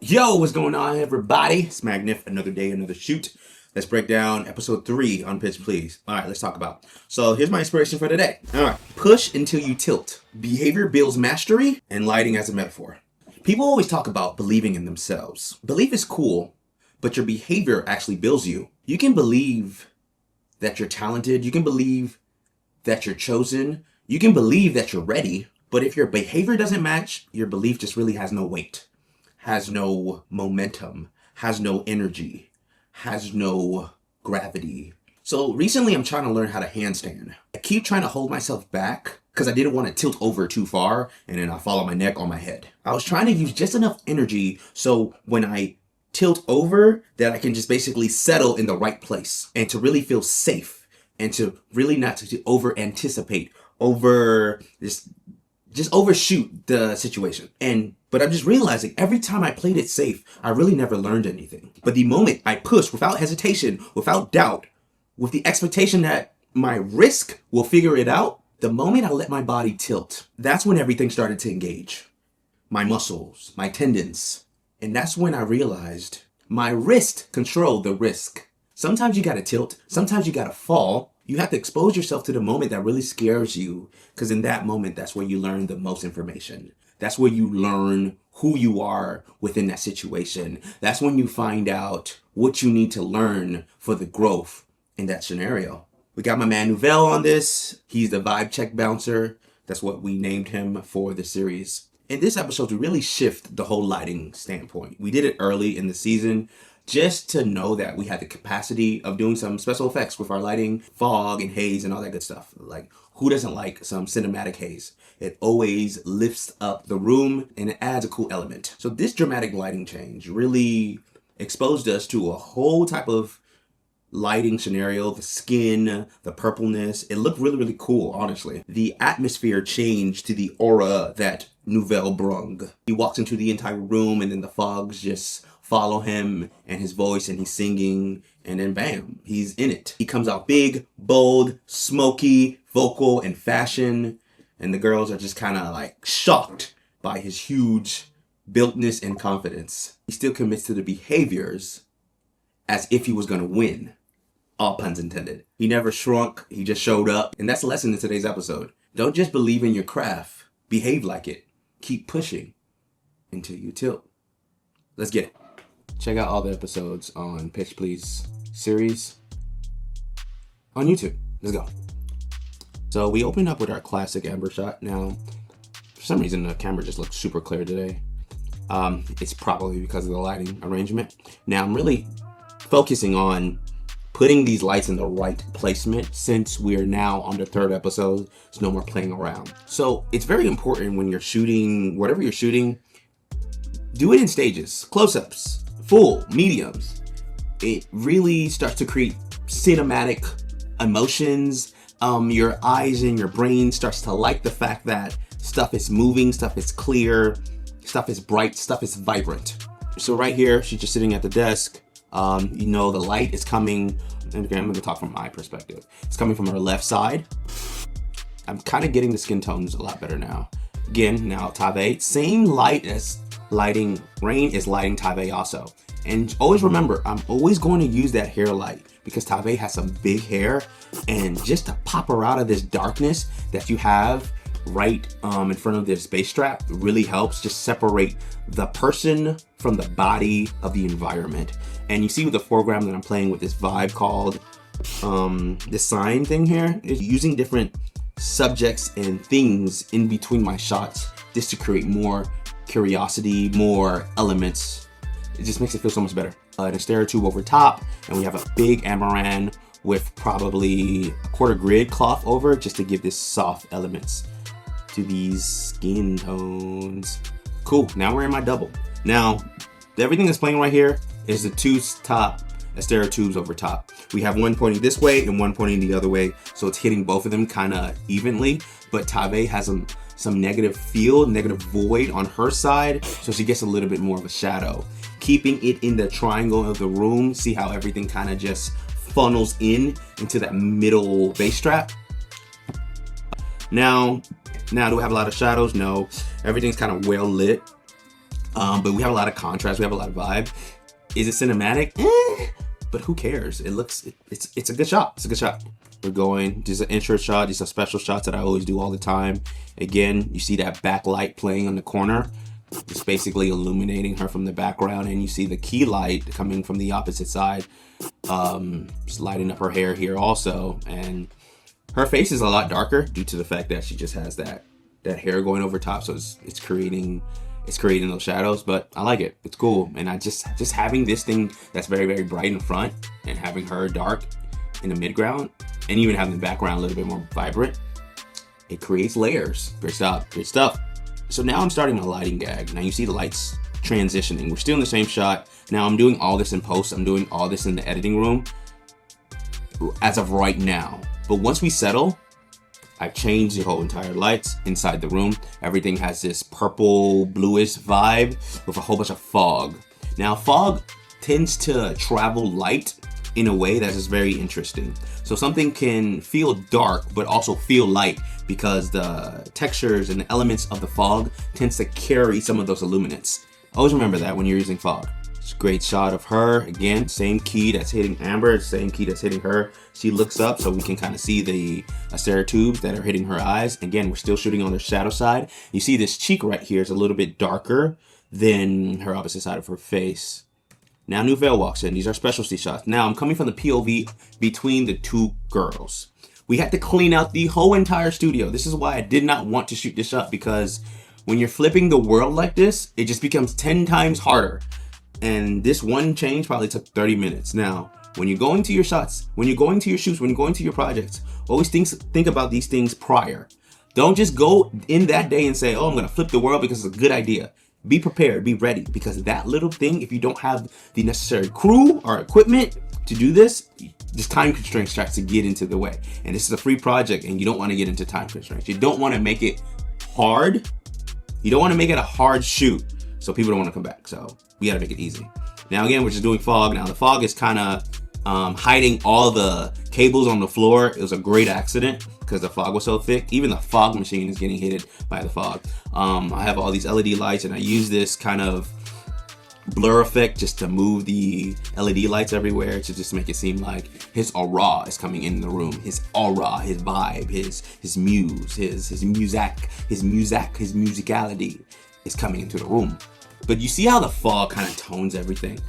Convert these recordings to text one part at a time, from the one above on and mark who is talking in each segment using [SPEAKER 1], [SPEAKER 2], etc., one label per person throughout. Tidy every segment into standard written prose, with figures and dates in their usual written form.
[SPEAKER 1] Yo, what's going on, everybody? It's Magnif, another day, another shoot. Let's break down episode 3 on Pitch Please. All right, let's talk about. So here's my inspiration for today. All right, push until you tilt. Behavior builds mastery, and lighting as a metaphor. People always talk about believing in themselves. Belief is cool, but your behavior actually builds you. You can believe that you're talented. You can believe that you're chosen. You can believe that you're ready. But if your behavior doesn't match, your belief just really has no weight, has no momentum, has no energy, has no gravity. So recently I'm trying to learn how to handstand. I keep trying to hold myself back because I didn't want to tilt over too far and then I fall on my neck or my head. I was trying to use just enough energy so when I tilt over that I can just basically settle in the right place and to really feel safe and to really not to over anticipate, just overshoot the situation. But I'm just realizing every time I played it safe, I really never learned anything. But the moment I push without hesitation, without doubt, with the expectation that my risk will figure it out, the moment I let my body tilt, that's when everything started to engage. My muscles, my tendons. And that's when I realized my wrist controlled the risk. Sometimes you gotta tilt, sometimes you gotta fall. You have to expose yourself to the moment that really scares you, because in that moment, that's where you learn the most information. That's where you learn who you are within that situation. That's when you find out what you need to learn for the growth in that scenario. We got my man Nouvelle on this. He's the vibe check bouncer. That's what we named him for the series. In this episode, we really shift the whole lighting standpoint. We did it early in the season, just to know that we had the capacity of doing some special effects with our lighting, fog and haze and all that good stuff. Like, who doesn't like some cinematic haze? It always lifts up the room and it adds a cool element. So this dramatic lighting change really exposed us to a whole type of lighting scenario, the skin, the purpleness. It looked really, really cool, honestly. The atmosphere changed to the aura that Nouvelle brung. He walks into the entire room and then the fogs just follow him and his voice and he's singing and then bam, he's in it. He comes out big, bold, smoky, vocal and fashion, and the girls are just kind of like shocked by his huge builtness and confidence. He still commits to the behaviors as if he was going to win. All puns intended. He never shrunk, he just showed up. And that's the lesson in today's episode. Don't just believe in your craft, behave like it. Keep pushing until you tilt. Let's get it. Check out all the episodes on Pitch Please series on YouTube. Let's go. So we opened up with our classic amber shot. Now, for some reason, the camera just looks super clear today. It's probably because of the lighting arrangement. Now, I'm really focusing on putting these lights in the right placement since we are now on the 3rd episode. There's no more playing around. So it's very important when you're shooting, whatever you're shooting, do it in stages, close-ups, full, mediums. It really starts to create cinematic emotions. Your eyes and your brain starts to like the fact that stuff is moving, stuff is clear, stuff is bright, stuff is vibrant. So right here, she's just sitting at the desk. The light is coming, and again, I'm going to talk from my perspective. It's coming from her left side. I'm kind of getting the skin tones a lot better now. Again, now Tave, same light as lighting, Rain is lighting Tave also. And always remember, I'm always going to use that hair light because Tave has some big hair, and just to pop her out of this darkness that you have right in front of this bass strap really helps just separate the person from the body of the environment. And you see with the foreground that I'm playing with this vibe called this sign thing here is using different subjects and things in between my shots just to create more curiosity, more elements. It just makes it feel so much better. An Astera tube over top, and we have a big amaran with probably a quarter grid cloth over just to give this soft elements to these skin tones. Cool, now we're in my double. Now, everything that's playing right here is the two top Astera tubes over top. We have one pointing this way and one pointing the other way, so it's hitting both of them kind of evenly, but Tave has some negative field, negative void on her side, so she gets a little bit more of a shadow. Keeping it in the triangle of the room, see how everything kind of just funnels into that middle bass strap. Now do we have a lot of shadows? No, everything's kind of well lit. But we have a lot of contrast. We have a lot of vibe. Is it cinematic? But who cares? It's a good shot. It's a good shot. We're going. These are intro shot. These are special shots that I always do all the time. Again, you see that backlight playing on the corner. It's basically illuminating her from the background, and you see the key light coming from the opposite side, just lighting up her hair here also. And her face is a lot darker due to the fact that she just has that hair going over top, so it's creating those shadows. But I like it. It's cool. And I just having this thing that's very, very bright in front and having her dark in the midground and even having the background a little bit more vibrant, it creates layers. Great stuff. Great stuff. So now I'm starting a lighting gag. Now you see the lights transitioning. We're still in the same shot. Now I'm doing all this in post. I'm doing all this in the editing room as of right now. But once we settle, I've changed the whole entire lights inside the room. Everything has this purple bluish vibe with a whole bunch of fog. Now fog tends to travel light in a way that is very interesting. So something can feel dark but also feel light because the textures and the elements of the fog tends to carry some of those illuminants. Always remember that when you're using fog. It's a great shot of her. Again, same key that's hitting Amber, same key that's hitting her. She looks up so we can kind of see the acerotubes that are hitting her eyes. Again, we're still shooting on the shadow side. You see this cheek right here is a little bit darker than her opposite side of her face. Now new veil walks in. These are specialty shots. Now I'm coming from the POV between the two girls. We had to clean out the whole entire studio. This is why I did not want to shoot this shot, because when you're flipping the world like this, it just becomes 10 times harder. And this one change probably took 30 minutes. Now, when you're going to your shots, when you're going to your shoots, when you're going to your projects, always think about these things prior. Don't just go in that day and say, oh, I'm going to flip the world because it's a good idea. Be prepared, be ready, because that little thing, if you don't have the necessary crew or equipment to do this time constraints starts to get into the way. And this is a free project and you don't want to get into time constraints. You don't want to make it hard. You don't want to make it a hard shoot so people don't want to come back. So we got to make it easy. Now again, we're just doing fog. Now the fog is kind of hiding all the cables on the floor. It was a great accident because the fog was so thick. Even the fog machine is getting hit by the fog. I have all these LED lights and I use this kind of blur effect just to move the LED lights everywhere to just make it seem like his aura is coming in the room. His aura, his vibe, his muse, his musicality is coming into the room. But you see how the fog kind of tones everything.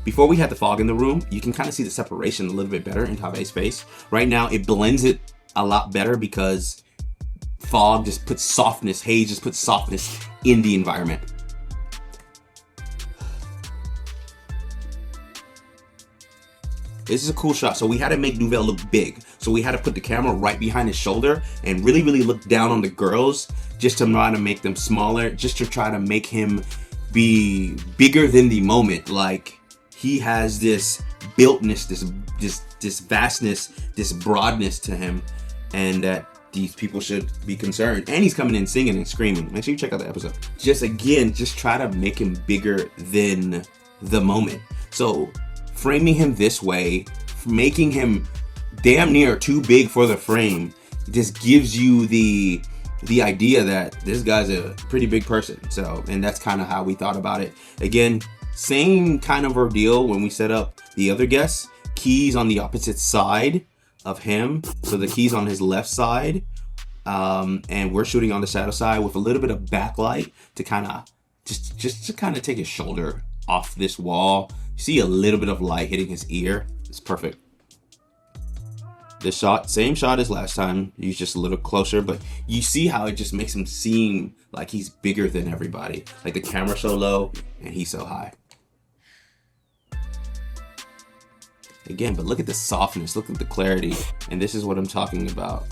[SPEAKER 1] Before we had the fog in the room, you can kind of see the separation a little bit better in Tabe's face. Right now, it blends it a lot better because fog just puts softness, haze just puts softness in the environment. This is a cool shot. So we had to make Nouvelle look big. So we had to put the camera right behind his shoulder and really, really look down on the girls just to try to make them smaller, just to try to make him be bigger than the moment. Like he has this builtness, this vastness, this broadness to him, and that these people should be concerned. And he's coming in singing and screaming. Make sure you check out the episode. Just try to make him bigger than the moment. So framing him this way, making him damn near too big for the frame, just gives you the idea that this guy's a pretty big person. So, and that's kind of how we thought about it. Again, same kind of ordeal when we set up the other guests. Keys on the opposite side of him, so the keys on his left side, and we're shooting on the shadow side with a little bit of backlight to kind of just to kind of take his shoulder off this wall. You see a little bit of light hitting his ear. It's perfect. This shot, same shot as last time. He's just a little closer, but you see how it just makes him seem like he's bigger than everybody. Like the camera's so low and he's so high. Again, but look at the softness, look at the clarity, and this is what I'm talking about.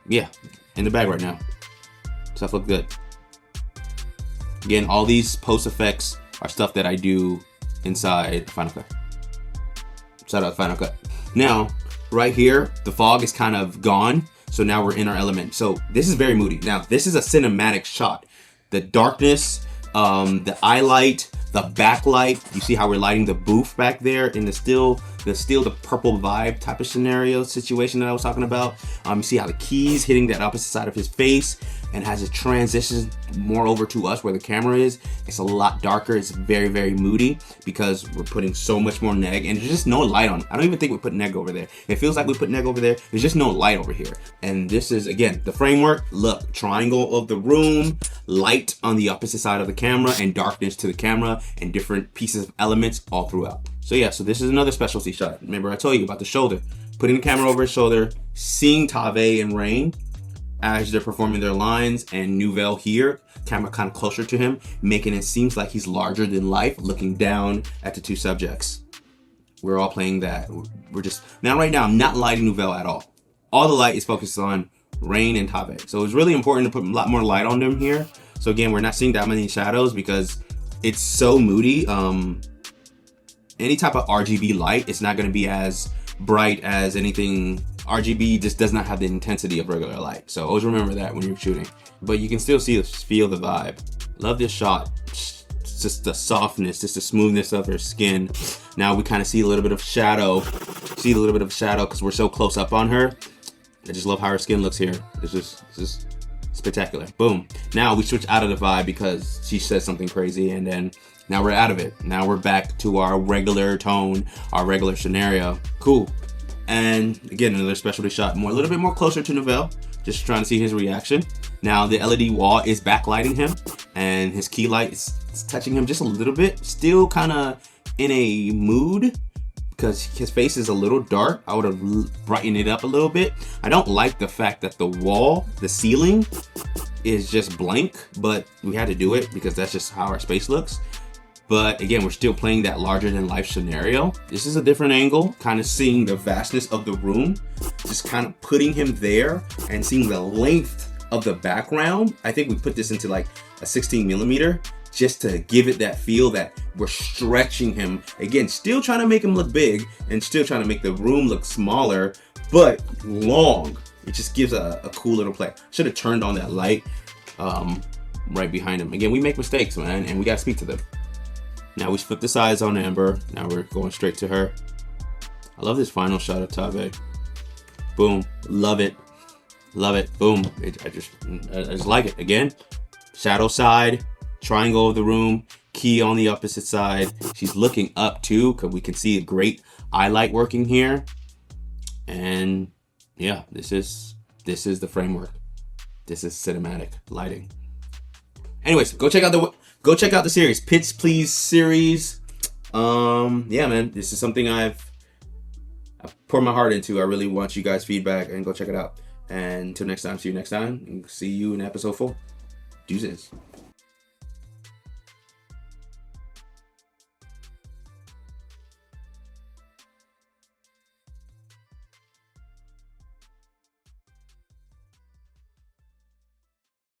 [SPEAKER 1] Yeah, in the bag right now. Stuff look good. Again, all these post effects are stuff that I do inside Final Cut. Shout out Final Cut. Now, right here, the fog is kind of gone, so now we're in our element. So this is very moody. Now, this is a cinematic shot. The darkness, the eye light, the backlight. You see how we're lighting the booth back there in the purple vibe type of scenario situation that I was talking about. You see how the keys hitting that opposite side of his face. and as it transitions more over to us where the camera is, it's a lot darker. It's very, very moody because we're putting so much more neg, and there's just no light on it. I don't even think we put neg over there. It feels like we put neg over there. There's just no light over here. And this is, again, the framework. Look, triangle of the room, light on the opposite side of the camera, and darkness to the camera, and different pieces of elements all throughout. So yeah, so this is another specialty shot. Remember I told you about the shoulder. Putting the camera over his shoulder, seeing Tave and Rain as they're performing their lines, and Nouvelle here, camera kind of closer to him, making it seem like he's larger than life, looking down at the two subjects. We're all playing that. We're just, now right now, I'm not lighting Nouvelle at all. All the light is focused on Rain and Tave. So it's really important to put a lot more light on them here. So again, we're not seeing that many shadows because it's so moody. Any type of RGB light, it's not going to be as bright as anything. RGB just does not have the intensity of regular light. So always remember that when you're shooting. But you can still feel the vibe. Love this shot. It's just the softness, just the smoothness of her skin. Now we kind of see a little bit of shadow. Because we're so close up on her. I just love how her skin looks here. It's just spectacular. Boom. Now we switch out of the vibe because she says something crazy, and then now we're out of it. Now we're back to our regular tone, our regular scenario. Cool. And again, another specialty shot, a little bit more closer to Nouvelle, just trying to see his reaction. Now the LED wall is backlighting him, and his key light is touching him just a little bit. Still kind of in a mood because his face is a little dark. I would have brightened it up a little bit. I don't like the fact that the wall, the ceiling, is just blank, but we had to do it because that's just how our space looks. But again, we're still playing that larger than life scenario. This is a different angle, kind of seeing the vastness of the room, just kind of putting him there and seeing the length of the background. I think we put this into like a 16 millimeter just to give it that feel that we're stretching him. Again, still trying to make him look big and still trying to make the room look smaller, but long. It just gives a cool little play. Should have turned on that light right behind him. Again, we make mistakes, man, and we gotta speak to them. Now we flip this eyes on Amber. Now we're going straight to her. I love this final shot of Tave. Boom. Love it. Love it. Boom. I just like it. Again, shadow side, triangle of the room, key on the opposite side. She's looking up too, because we can see a great eye light working here. And yeah, this is the framework. This is cinematic lighting. Anyways, go check out the series, Pitch Please series. Yeah, man, this is something I've poured my heart into. I really want you guys' feedback, and go check it out. And until next time, see you next time, and see you in episode 4. Deuces.